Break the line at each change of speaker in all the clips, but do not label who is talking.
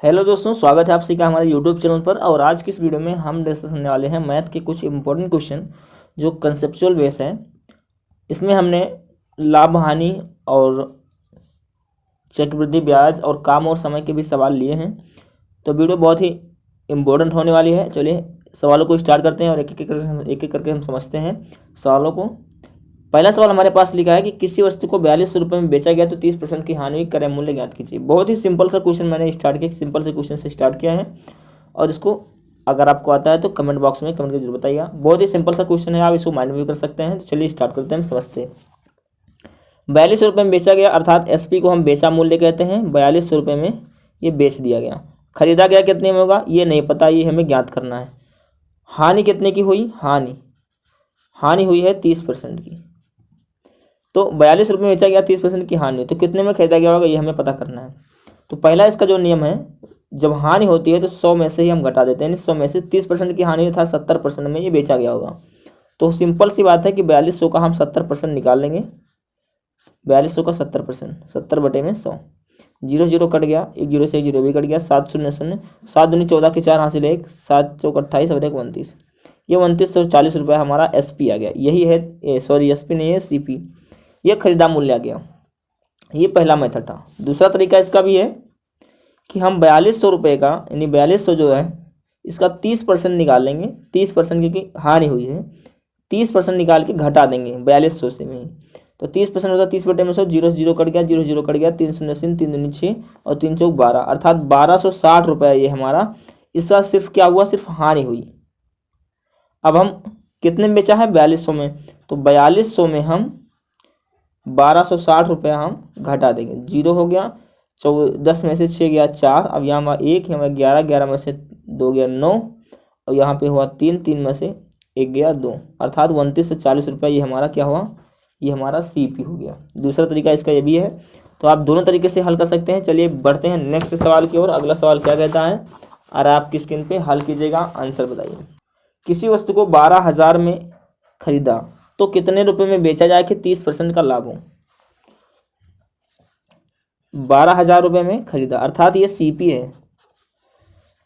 Hello दोस्तों, स्वागत है आप सभी का हमारे यूट्यूब चैनल पर। और आज की इस वीडियो में हम डिस्कस करने वाले हैं मैथ के कुछ इंपॉर्टेंट क्वेश्चन जो कंसेप्चुअल बेस है। इसमें हमने लाभ हानि और चक्रवृद्धि ब्याज और काम और समय के भी सवाल लिए हैं। तो वीडियो बहुत ही इम्पोर्टेंट होने वाली है। चलिए सवालों को स्टार्ट करते हैं और एक एक करके हम समझते हैं सवालों को। पहला सवाल हमारे पास लिखा है कि किसी वस्तु को 4200 रुपये में बेचा गया तो 30% की हानि हुई, क्रय मूल्य ज्ञात कीजिए। बहुत ही सिंपल सा क्वेश्चन मैंने स्टार्ट किया, सिंपल से क्वेश्चन से स्टार्ट किया है। और इसको अगर आपको आता है तो कमेंट बॉक्स में कमेंट करके जरूर बताइएगा। बहुत ही सिंपल सा क्वेश्चन है, आप इसको माइंड में भी कर सकते हैं। तो चलिए स्टार्ट करते हैं, हम समझते हैं। 4200 रुपये में बेचा गया, अर्थात एसपी को हम बेचा मूल्य कहते हैं। 4200 रुपये में ये बेच दिया गया। खरीदा गया कितने में होगा ये नहीं पता, ये हमें ज्ञात करना है। हानि कितने की हुई, हानि हुई है 30% की। तो 42 रुपये में बेचा गया, 30% की हानि, तो कितने में खरीदा गया होगा ये हमें पता करना है। तो पहला इसका जो नियम है, जब हानि होती है तो 100 में से ही हम घटा देते हैं। 100 में से 30% की हानि था, 70% में ये बेचा गया होगा। तो सिंपल सी बात है कि 4200 का हम 70% निकाल लेंगे। 4200 का 70%, 70 बटे में 100। 0 0 कट गया, 1 0 से 1 0 भी कट गया। 7 0 0, 7 दूनी 14 के 4 हासिल 1, 7 चौक 28 और 1 29। ये 2940 रुपये हमारा एसपी आ गया। यही है, सॉरी एसपी नहीं है, सीपी। ये खरीदा मूल्य आ गया। ये पहला मेथड था। दूसरा तरीका इसका भी है कि हम 4200 रुपये का, यानी 4200 जो है इसका 30% निकाल लेंगे। 30% क्योंकि हानि हुई है, 30% निकाल के घटा देंगे 4200 से में। तो 30% होता है 30 बटे में 100। 0 0 कट गया, 0 0 कट गया। 3 0 0, 3 दूनी 6 और 3 चौक 12, अर्थात 1260 रुपये ये हमारा। इसका सिर्फ क्या हुआ, सिर्फ हानि हुई। अब हम कितने में बेचा है, 4200 में। तो 4200 में हम 1260 रुपये हम घटा देंगे। 0 हो गया, 10 में से 6 गया 4, अब यहाँ 1, यहाँ 11, 11 में से 2 गया 9, और यहाँ पे हुआ 3, 3 में से 1 गया 2, अर्थात 2940 रुपये ये हमारा क्या हुआ, ये हमारा सीपी हो गया। दूसरा तरीका इसका ये भी है। तो आप दोनों तरीके से हल कर सकते हैं। चलिए बढ़ते हैं नेक्स्ट सवाल की ओर। अगला सवाल क्या कहता है और आपकी स्क्रीन पे हल कीजिएगा, आंसर बताइए। किसी वस्तु को 12,000 में खरीदा तो कितने रुपए में बेचा जाए कि 30% का लाभ हो। 12,000 रुपये में खरीदा, अर्थात ये सीपी है।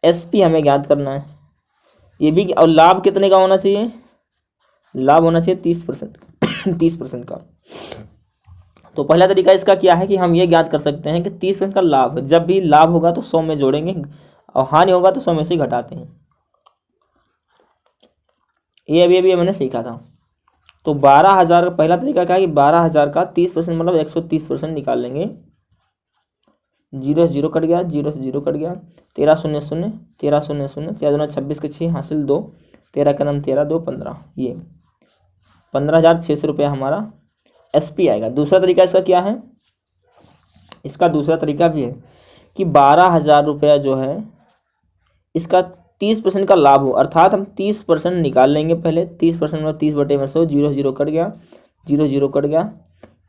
एसपी हमें ज्ञात करना है ये भी। और लाभ कितने का होना चाहिए, लाभ होना चाहिए 30%। 30% का। तो पहला तरीका इसका क्या है कि हम ये ज्ञात कर सकते हैं कि 30% का लाभ, जब भी लाभ होगा तो 100 में जोड़ेंगे और हानि होगा तो 100 में से घटाते हैं। ये अभी मैंने सीखा था। तो 12,000 का पहला तरीका क्या है कि 12,000 का 30% मतलब 130% निकाल लेंगे। 0 0 कट गया, 0 से 0 कट गया। 13 0 0, 13 0 0, 13 दूना 26 के 6 हासिल 2, 13 का नाम 13, 2 15। ये 15,600 रुपया हमारा एसपी आएगा। दूसरा तरीका इसका क्या है, इसका दूसरा तरीका भी है कि 12,000 रुपया जो है इसका 30% का लाभ हो, अर्थात हम 30% निकाल लेंगे पहले। 30% में 30 बटे में 100, 0 0 कट गया, 0 0 कट गया।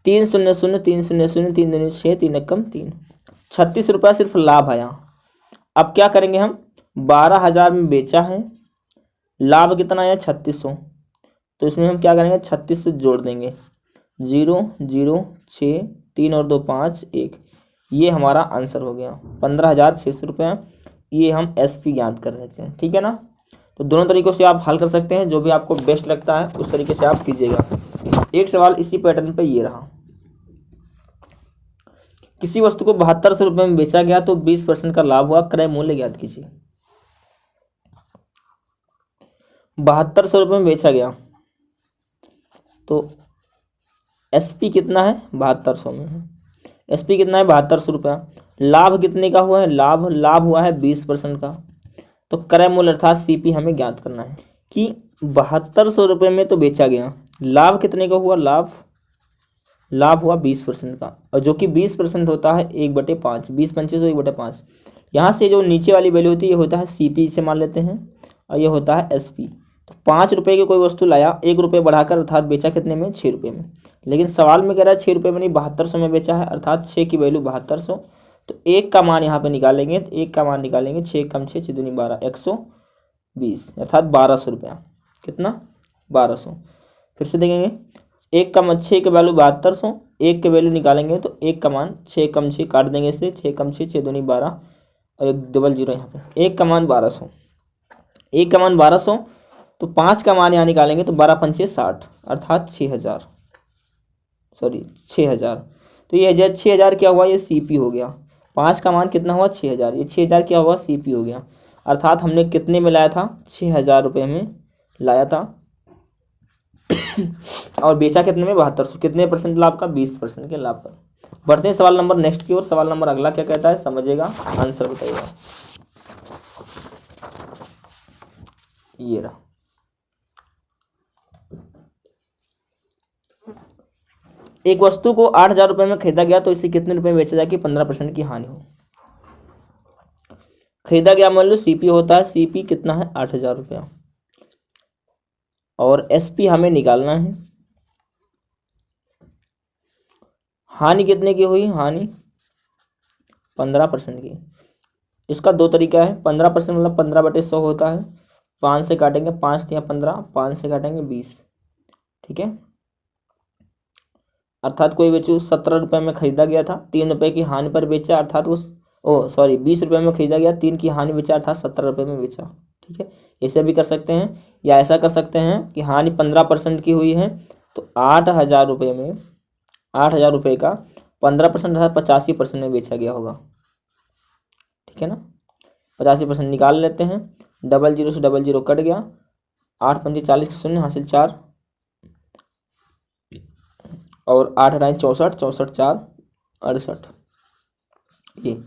3 0 0, 3 0 0, 3 दूनी 6, 3 एकम 3, 36 रुपया सिर्फ लाभ आया। अब क्या करेंगे हम, 12,000 में बेचा है, लाभ कितना आया 3600। तो इसमें हम क्या करेंगे, 36 जोड़ देंगे। 0 0 6, 3 और 2 5, 1, ये हमारा आंसर हो गया 15,600 रुपया। ये हम एसपी ज्ञात कर सकते हैं, ठीक है ना। तो दोनों तरीकों से आप हल कर सकते हैं, जो भी आपको बेस्ट लगता है उस तरीके से आप कीजिएगा। एक सवाल इसी पैटर्न पे ये रहा। किसी वस्तु को 7200 रुपये में बेचा गया तो 20% का लाभ हुआ, क्रय मूल्य ज्ञात कीजिए। 7200 रुपये में बेचा गया तो एसपी कितना है, 7200 में है। एसपी कितना है, 7200 रुपया। लाभ कितने का हुआ है, लाभ हुआ है 20% का। तो क्रय मूल्य अर्थात सीपी हमें ज्ञात करना है कि 7200 रुपये में तो बेचा गया, लाभ कितने का हुआ, लाभ हुआ 20% का, और जो कि 20% होता है 1/5, 20 पंचे 1/5। यहाँ से जो नीचे वाली वैल्यू होती है ये होता है सीपी से मान लेते हैं, और ये होता है एसपी। तो 5 रुपये की कोई वस्तु लाया, 1 रुपये बढ़ाकर, अर्थात बेचा कितने में, 6 रुपये में। लेकिन सवाल में कह रहा है 6 रुपये में नहीं, 7200 में बेचा है, अर्थात 6 की वैल्यू 7200। तो 1 का मान यहाँ पे निकालेंगे, तो 1 का मान निकालेंगे, 6 कम 6 6 दूनी 12, 120, अर्थात 1200 रुपया। कितना, 1200। फिर से देखेंगे, 1 का मान 6 के वैल्यू 7200, 1 के वैल्यू निकालेंगे तो 1 का मान 6 कम 6 काट देंगे, इससे 6 कम 6 6 दूनी 12, और एक डबल जीरो यहाँ पे, 1 का मान 1200, 1 का मान 1200, तो 5 का मान यहाँ निकालेंगे तो 12 पंचे 60 अर्थात 6000, सॉरी 6000। तो ये 6000 क्या हुआ, ये सीपी हो गया। 5 का मान कितना हुआ 6000, ये 6000 क्या हुआ सीपी हो गया। अर्थात हमने कितने में लाया था, 6000 रुपये में लाया था और बेचा कितने में, 7200। कितने परसेंट लाभ का, 20% के लाभ पर। बढ़ते हैं सवाल नंबर नेक्स्ट की ओर। सवाल नंबर अगला क्या कहता है, समझिएगा, आंसर बताइएगा। ये रहा, एक वस्तु को 8000 रुपये में खरीदा गया तो इसे कितने रुपए में बेचा जाए कि 15% की हानि हो। खरीदा गया मान लो सीपी होता है, सीपी कितना है 8000 रुपया, और एसपी हमें निकालना है। हानि कितने की हुई, हानि 15% की। इसका दो तरीका है, 15% मतलब 15/100 होता है। 5 से काटेंगे, 5 या 15, 5 से काटेंगे 20, ठीक है। अर्थात कोई वस्तु 17 रुपये में खरीदा गया था, 3 रुपये की हानि पर बेचा, अर्थात उस 20 रुपये में खरीदा गया, 3 की हानि बेचा, अर्थात 17 रुपये में बेचा, ठीक है। ऐसे भी कर सकते हैं, या ऐसा कर सकते हैं कि हानि 15% की हुई है तो 8000 रुपये में, 8000 रुपये का 15% अर्थात 85% में बेचा गया होगा, ठीक है ना। 85% निकाल लेते हैं, डबल जीरो से डबल जीरो कट गया, 8 पंजे 40 के शून्य हासिल 4, और 8 8 64, 64 4 68। ये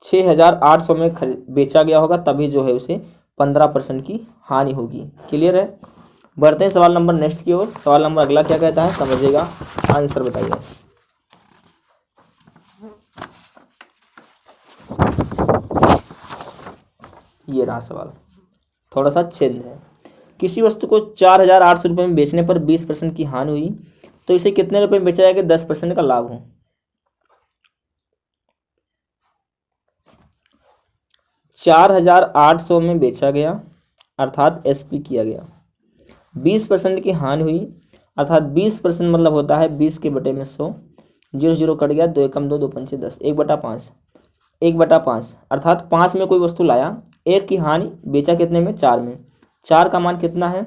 6800 में बेचा गया होगा, तभी जो है उसे 15% की हानि होगी। क्लियर है। बढ़ते हैं सवाल नंबर नेक्स्ट की ओर। सवाल नंबर अगला क्या कहता है, समझिएगा, आंसर बताइए। ये रहा सवाल, थोड़ा सा चेंज है। किसी वस्तु को 4800 रुपये में बेचने पर 20% की हानि हुई तो इसे कितने रुपए में बेचा जाएगा 10% का लाभ हो। 4800 में बेचा गया अर्थात एसपी किया गया, 20% की हानि हुई अर्थात 20% मतलब होता है 20 के बटे में 100, 0 0 कट गया, 2 एकम 2, 2 पंचे 10, 1/5, 1/5 अर्थात 5 में कोई वस्तु लाया, 1 की हानि, बेचा कितने में 4 में, 4 का मान कितना है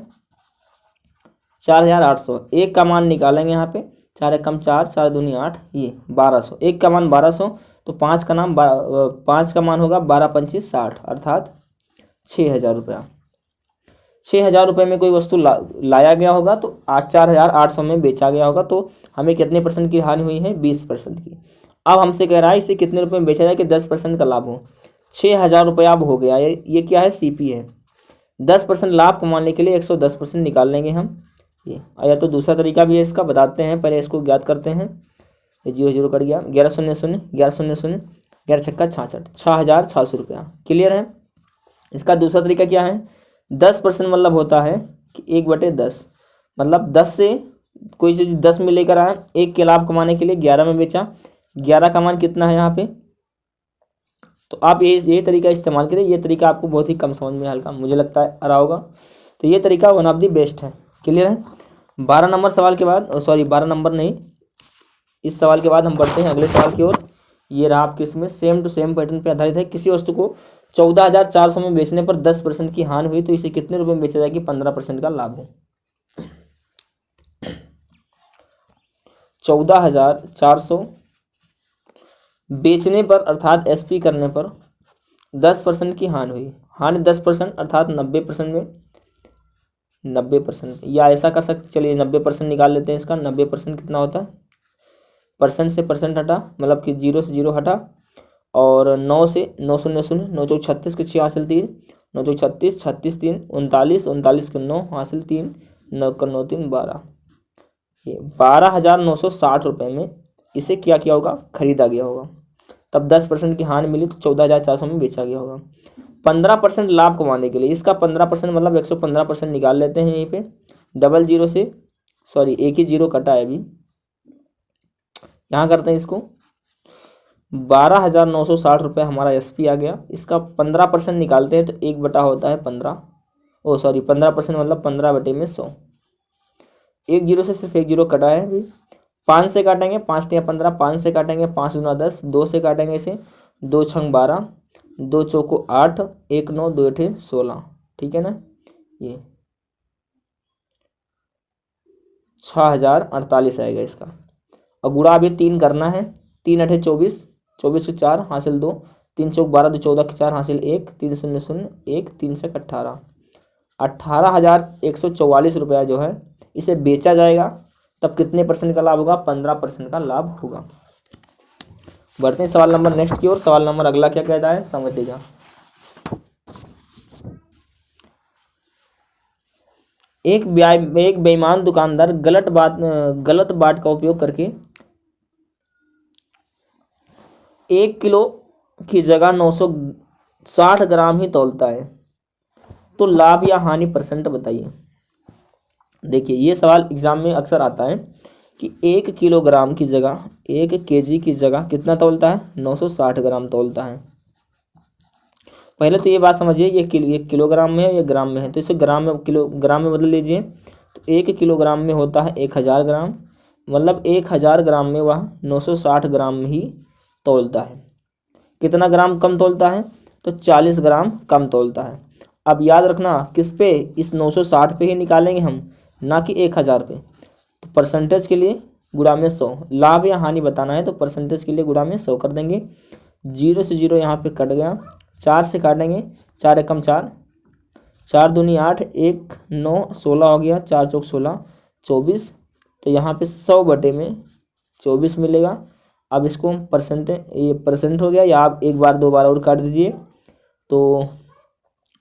4800, 1 का मान निकालेंगे यहाँ पे, 4 एकम 4, 4 दूनी 8, ये 1200, 1 का मान 1200, तो 5 का मान होगा 12 पंचे 60 अर्थात 6000 रुपया। 6000 रुपये में कोई वस्तु लाया गया होगा तो 4800 में बेचा गया होगा, तो हमें कितने परसेंट की हानि हुई है 20% की। अब हमसे कह रहा है इसे कितने रुपये में बेचा जाए कि 10% का लाभ हो। 6000 रुपया अब हो गया, ये क्या है सीपी है। 10% लाभ कमाने के लिए 110% निकाल लेंगे हम। ये या तो दूसरा तरीका भी है इसका, बताते हैं, पहले इसको ज्ञात करते हैं। ये 0 0 कट गया, 11 0 0, 11 0 0, 11 छक्का 66, 6600 रुपया। क्लियर है। इसका दूसरा तरीका क्या है, 10% मतलब होता है कि 1/10, मतलब 10 से कोई चीज़ 10 में लेकर आया, 1 के लाभ कमाने के लिए 11 में बेचा, 11 का मान कितना है यहाँ पे, तो आप ये तरीका इस्तेमाल करें। ये तरीका आपको बहुत ही कम समझ में हल्का मुझे लगता है आ रहा होगा, तो ये तरीका वन ऑफ दी बेस्ट है। क्लियर है। 12 नंबर सवाल के बाद, 12 नंबर नहीं, इस सवाल के बाद हम बढ़ते हैं अगले सवाल की ओर। ये रहा आपके, इसमें सेम टू सेम पैटर्न पे आधारित है। किसी वस्तु को 14400 में बेचने पर 10% की हानि हुई तो इसे कितने रुपए में बेचा जाएगी 15% का लाभ हो। 14400 बेचने पर अर्थात एसपी करने पर 10% की हानि हुई, हानि 10% अर्थात 90% में 90%, या ऐसा कर सकते, चलिए 90% निकाल लेते हैं इसका। 90% कितना होता है, परसेंट से परसेंट हटा, मतलब कि 0 से 0 हटा, और 9 से 9 0 0, 9 चौक 36 के 6 हासिल 3, 9 चौक 36, 36 3 39, 39 के 9 हासिल 3, 9 का 9 3 12, ये 12960 रुपये में इसे क्या किया होगा, खरीदा गया होगा। तब 10% की हानि मिली तो 14400 में बेचा गया होगा। 15% लाभ कमाने के लिए, इसका 15% मतलब 115% निकाल लेते हैं। यहीं पे डबल जीरो से, सॉरी एक ही जीरो कटा है अभी, यहाँ करते हैं इसको। 12960 रुपये हमारा एसपी आ गया। इसका 15% निकालते हैं तो 1 होता है 15, 15% मतलब 15/100। 1 जीरो से सिर्फ 1 जीरो कटा है अभी। 5 से काटेंगे, 5 या 15, 5 से काटेंगे 5 गुना 10, 2 से काटेंगे इसे 2 छंग 12, दो चौको 8, 1 9 2 8 16, ठीक है ना। ये 6048 आएगा इसका। और गुणा अभी 3 करना है। 3 8 24, 24 के 4 हासिल 2, 3 चौक 12, 2 14 के 4 हासिल 1, 3 0 0 1, 3 से 18, 18,144 रुपया जो है इसे बेचा जाएगा। तब कितने परसेंट का लाभ होगा? 15% का लाभ होगा। बढ़ते हैं सवाल नंबर नेक्स्ट की ओर। सवाल नंबर अगला क्या कहता है, समझ लीजिए। एक बेईमान दुकानदार गलत बाट का उपयोग करके 1 किलो की जगह 960 ग्राम ही तौलता है, तो लाभ या हानि परसेंट बताइए। देखिए ये सवाल एग्जाम में अक्सर आता है कि 1 किलोग्राम की जगह 1 केजी की जगह कितना तौलता है? 960 ग्राम तौलता है। पहले तो ये बात समझिए ये किलोग्राम में है या ग्राम में है, तो इसे ग्राम में बदल लीजिए। तो 1 किलोग्राम में होता है 1000 ग्राम, मतलब 1000 ग्राम में वह 960 ग्राम ही तौलता है। कितना ग्राम कम तौलता है? तो 40 ग्राम कम तौलता है। अब याद रखना किस पे? इस 960 पे ही निकालेंगे हम, ना कि 1000 पे। तो परसेंटेज के लिए गुणा में 100, लाभ या हानि बताना है तो परसेंटेज के लिए गुणा में 100 कर देंगे। 0 से 0 यहाँ पे कट गया, 4 से काटेंगे, 4 एकम 4, 4 दूनी 8, 1 9 16 हो गया, 4 चौक 16 24। तो यहाँ पे 100 बटे में 24 मिलेगा। अब इसको हम ये परसेंट हो गया, या आप एक बार दो बार और काट दीजिए। तो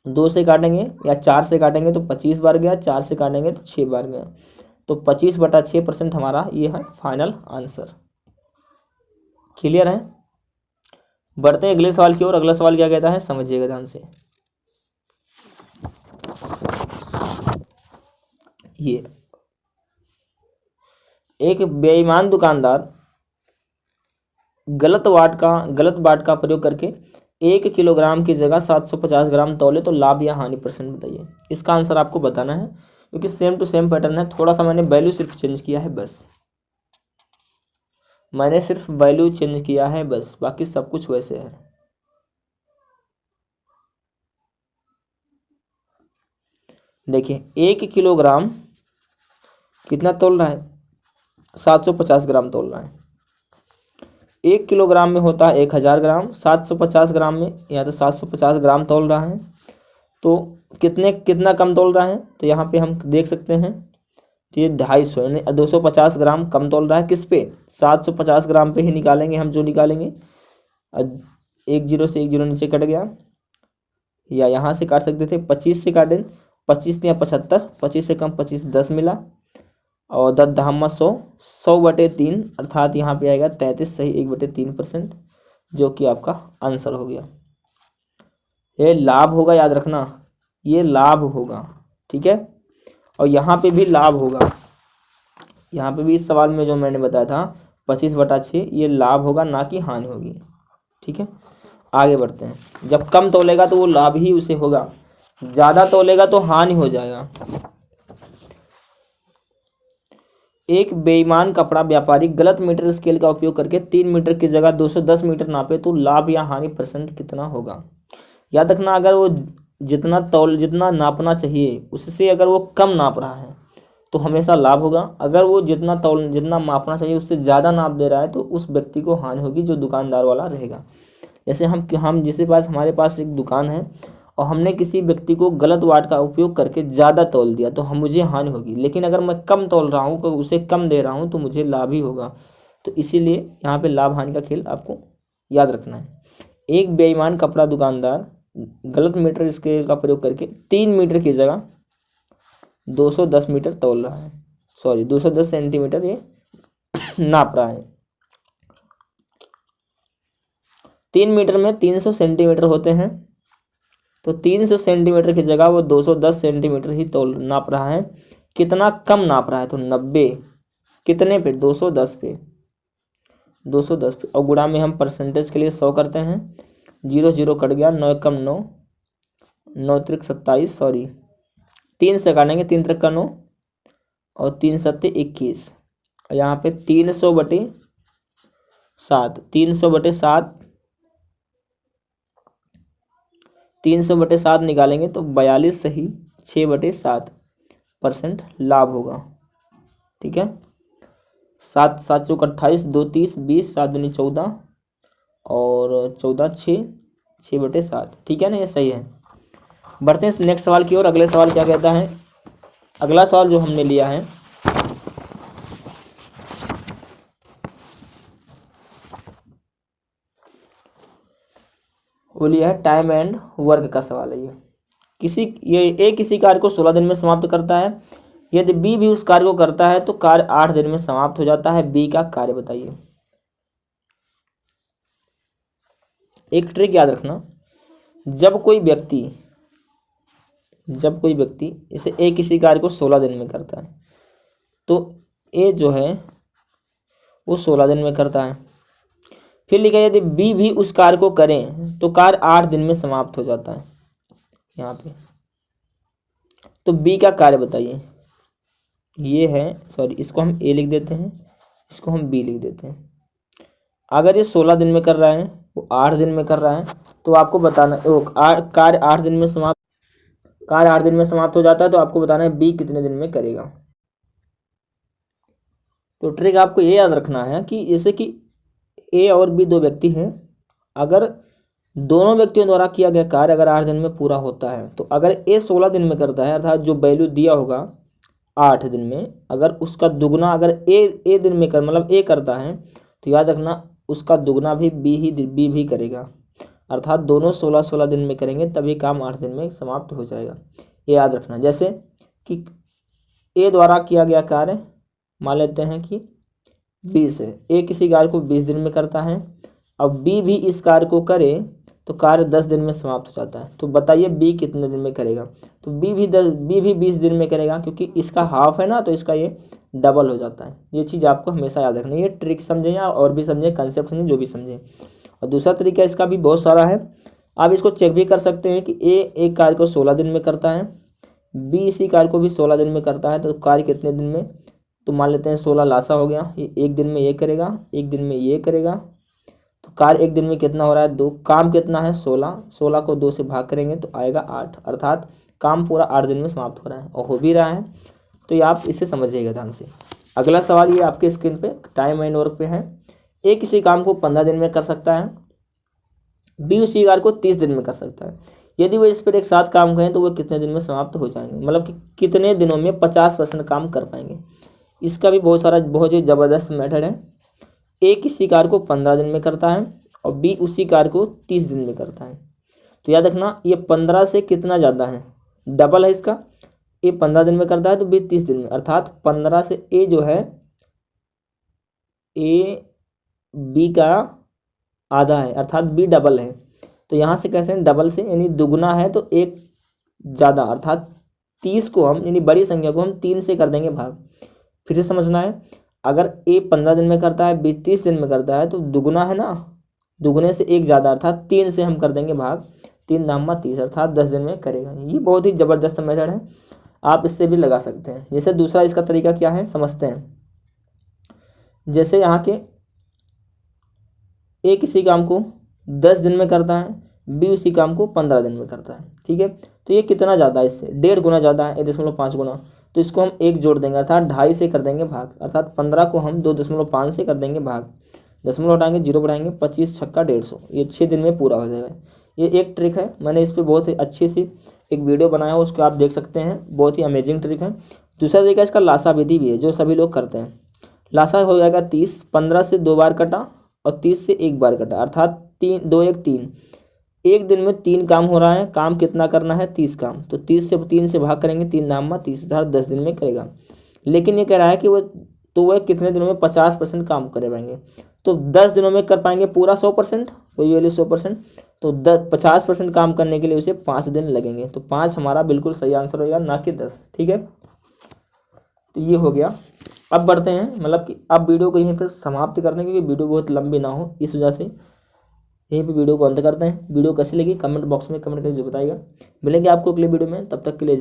2 से काटेंगे या 4 से काटेंगे तो 25 बार गया, 4 से काटेंगे तो 6 बार गया। तो 25/6% हमारा ये है फाइनल आंसर। क्लियर है? बढ़ते हैं अगले सवाल की ओर। अगला सवाल क्या कहता है, समझिएगा ध्यान से। ये एक बेईमान दुकानदार गलत बाट का प्रयोग करके 1 किलोग्राम की जगह 750 ग्राम तौले, तो लाभ या हानि परसेंट बताइए। इसका आंसर आपको बताना है, क्योंकि सेम टू सेम पैटर्न है। थोड़ा सा मैंने वैल्यू सिर्फ चेंज किया है बस, मैंने सिर्फ वैल्यू चेंज किया है बस, बाकी सब कुछ वैसे है। देखिए 1 किलोग्राम कितना तौल रहा है? 750 ग्राम तौल रहा है। 1 किलोग्राम में होता है 1000 ग्राम, 750 ग्राम में या तो 750 ग्राम तौल रहा है। तो कितना कम तौल रहा है? तो यहाँ पे हम देख सकते हैं तो ये 250 यानी 250 ग्राम कम तौल रहा है। किस पे? 750 ग्राम पे ही निकालेंगे हम, जो निकालेंगे। 1 0 से 1 0 नीचे कट गया, या यहाँ से काट सकते थे, 25 से काटें, 25 या 75, 25 से कम 25 10 मिला, और 10 दहम्मा 100, 100/3 अर्थात यहाँ पे आएगा 33, सही 1/3%, जो कि आपका आंसर हो गया। ये लाभ होगा, याद रखना ये लाभ होगा, ठीक है। और यहाँ पे भी लाभ होगा, यहाँ पे भी इस सवाल में जो मैंने बताया था 25/6 ये लाभ होगा, ना कि हानि होगी, ठीक है। आगे बढ़ते हैं। जब कम तोलेगा तो वो लाभ ही उसे होगा, ज़्यादा तोलेगा तो हानि हो जाएगा। एक बेईमान कपड़ा व्यापारी गलत मीटर स्केल का उपयोग करके 3 मीटर की जगह 210 मीटर नापे, तो लाभ या हानि परसेंट कितना होगा। याद रखना अगर वो जितना नापना चाहिए उससे अगर वो कम नाप रहा है तो हमेशा लाभ होगा। अगर वो जितना मापना चाहिए उससे ज़्यादा नाप दे रहा है तो उस व्यक्ति को हानि होगी, जो दुकानदार वाला रहेगा। जैसे हमारे पास एक दुकान है और हमने किसी व्यक्ति को गलत वाट का उपयोग करके ज़्यादा तौल दिया तो मुझे हानि होगी, लेकिन अगर मैं कम तौल रहा हूँ, उसे कम दे रहा हूँ, तो मुझे लाभ ही होगा। तो इसीलिए यहाँ पे लाभ हानि का खेल आपको याद रखना है। एक बेईमान कपड़ा दुकानदार गलत मीटर स्केल का प्रयोग करके 3 मीटर की जगह 210 मीटर तौल रहा है, 210 सेंटीमीटर ये नाप रहा है। 3 मीटर में 300 सेंटीमीटर होते हैं, तो 300 सेंटीमीटर की जगह वो 210 सेंटीमीटर ही नाप रहा है। कितना कम नाप रहा है? तो 90। कितने पे? 210 पे, 210 पे। और गुणा में हम परसेंटेज के लिए 100 करते हैं। 0 0 कट गया, 9 कम 9, 9 त्रिक 27, 3 से काटेंगे, 3 त्रिक का 9 और 3 सत्ते 21। यहाँ पे 300/7, 300/7 300/7 निकालेंगे तो 42 सही 6/7% लाभ होगा। ठीक है, 7 7 चौक 28, 2 30, 20, 7 दूनी 14 और 14 6/7। ठीक है ना, ये सही है। बढ़ते हैं नेक्स्ट सवाल की ओर। अगले सवाल क्या कहता है? अगला सवाल जो हमने लिया है वो लिया है टाइम एंड वर्क का सवाल है। ये ए किसी कार्य को 16 दिन में समाप्त करता है। यदि बी भी उस कार्य को करता है तो कार्य 8 दिन में समाप्त हो जाता है। बी का कार्य बताइए। एक ट्रिक याद रखना, जब कोई व्यक्ति इसे ए किसी कार्य को 16 दिन में करता है तो ए जो है वो 16 दिन में करता है। फिर लिखा है यदि बी भी उस कार्य को करें तो कार्य 8 दिन में समाप्त हो जाता है। यहाँ पे तो बी का कार्य बताइए। ये है, सॉरी, इसको हम ए लिख देते हैं, इसको हम बी लिख देते हैं। अगर ये 16 दिन में कर रहा है, वो 8 दिन में कर रहा है, तो आपको बताना कार्य 8 दिन में समाप्त हो जाता है, तो आपको बताना है बी कितने दिन में करेगा। तो ट्रिक आपको ये याद रखना है कि जैसे कि ए और बी दो व्यक्ति हैं, अगर दोनों व्यक्तियों द्वारा किया गया कार्य अगर 8 दिन में पूरा होता है तो अगर ए 16 दिन में करता है, अर्थात जो वैल्यू दिया होगा 8 दिन में, अगर उसका दुगना अगर ए दिन में मतलब ए करता है तो याद रखना उसका दुगना भी बी भी करेगा, अर्थात दोनों 16 दिन में करेंगे तभी काम 8 दिन में समाप्त हो जाएगा। ये याद रखना। जैसे कि ए द्वारा किया गया कार्य मान लेते हैं कि 20 है, ए किसी कार्य को 20 दिन में करता है, अब बी भी इस कार्य को करे तो कार्य 10 दिन में समाप्त हो जाता है। तो बताइए बी कितने दिन में करेगा? तो बी भी 20 दिन में करेगा, क्योंकि इसका हाफ है ना, तो इसका ये डबल हो जाता है। ये चीज़ आपको हमेशा याद रखनी है। ये ट्रिक समझें या और भी समझें, कंसेप्ट समझें, जो भी समझें। और दूसरा तरीका इसका भी बहुत सारा है, आप इसको चेक भी कर सकते हैं कि ए एक कार्य को 16 दिन में करता है, बी इसी कार्य को भी 16 दिन में करता है, तो कार्य कितने दिन में? तो मान लेते हैं 16 लासा हो गया, ये एक दिन में ये करेगा, एक दिन में ये करेगा, तो कार्य एक दिन में कितना हो रहा है? 2। काम कितना है? 16 को 2 से भाग करेंगे तो आएगा 8, अर्थात काम पूरा 8 दिन में समाप्त हो रहा है और हो भी रहा है। तो ये आप इसे समझिएगा ध्यान से। अगला सवाल ये आपके स्क्रीन पे टाइम एंड वर्क पे है। ए किसी काम को 15 दिन में कर सकता है, बी उसी कार्य को 30 दिन में कर सकता है। यदि वो इस पर एक साथ काम करें तो वो कितने दिन में समाप्त हो जाएंगे, मतलब कि कितने दिनों में 50% काम कर पाएंगे। इसका भी बहुत ही ज़बरदस्त मेथड है। ए किसी कार्य को 15 दिन में करता है और बी उसी कार्य को 30 दिन में करता है। तो याद रखना ये 15 से कितना ज़्यादा है? डबल है इसका। ए 15 दिन में करता है तो बी 30 दिन में, अर्थात 15 से ए जो है ए बी का आधा है, अर्थात बी डबल है। तो यहाँ से कैसे हैं? डबल से, यानी दुगना है तो एक ज़्यादा, अर्थात 30 को हम यानी बड़ी संख्या को हम 3 से कर देंगे भाग। फिर से समझना है, अगर ए 15 दिन में करता है, बी 30 दिन में करता है, तो दुगना है ना, दुगने से एक ज़्यादा, अर्थात 3 से हम कर देंगे भाग, 3 दामा 30, अर्थात 10 दिन में करेगा। ये बहुत ही ज़बरदस्त मेथड है, आप इससे भी लगा सकते हैं। जैसे दूसरा इसका तरीका क्या है समझते हैं। जैसे यहाँ के ए किसी काम को 10 दिन में करता है, बी उसी काम को 15 दिन में करता है। ठीक है, तो ये कितना ज़्यादा है? इससे 1.5 गुना ज़्यादा है, 1.5 गुना। तो इसको हम 1 जोड़ देंगे, अर्थात 2.5 से कर देंगे भाग, अर्थात 15 को हम 2.5 से कर देंगे भाग, दशमलव हटाएंगे, 0 बढ़ाएंगे, 25 छक्का 150, ये 6 दिन में पूरा हो जाएगा। ये एक ट्रिक है, मैंने इस पर बहुत ही अच्छी सी एक वीडियो बनाया है, उसको आप देख सकते हैं, बहुत ही अमेजिंग ट्रिक है। दूसरा तरीका इसका लासा विधि भी है, जो सभी लोग करते हैं। लासा हो जाएगा 30, 15 से 2 बार कटा और 30 से 1 बार कटा, अर्थात 2 1 3, एक दिन में 3 काम हो रहा है। काम कितना करना है? 30 काम। तो 30 से 3 से भाग करेंगे, 3 दामा 30, 10 दिन में करेगा। लेकिन ये कह रहा है कि वह कितने दिनों में 50% काम कर पाएंगे। तो 10 दिनों में कर पाएंगे पूरा 100%, कोई वैल्यू 100%। तो 50% काम करने के लिए उसे 5 दिन लगेंगे। तो 5 हमारा बिल्कुल सही आंसर होगा, ना कि 10। ठीक है, तो ये हो गया। अब बढ़ते हैं, मतलब कि अब वीडियो को यहीं पर समाप्त करते हैं, क्योंकि वीडियो बहुत लंबी ना हो, इस वजह से यहीं पे वीडियो को अंत करते हैं। वीडियो कैसी लगी कमेंट बॉक्स में कमेंट करके जो बताइएगा। मिलेंगे आपको अगले वीडियो में, तब तक के लिए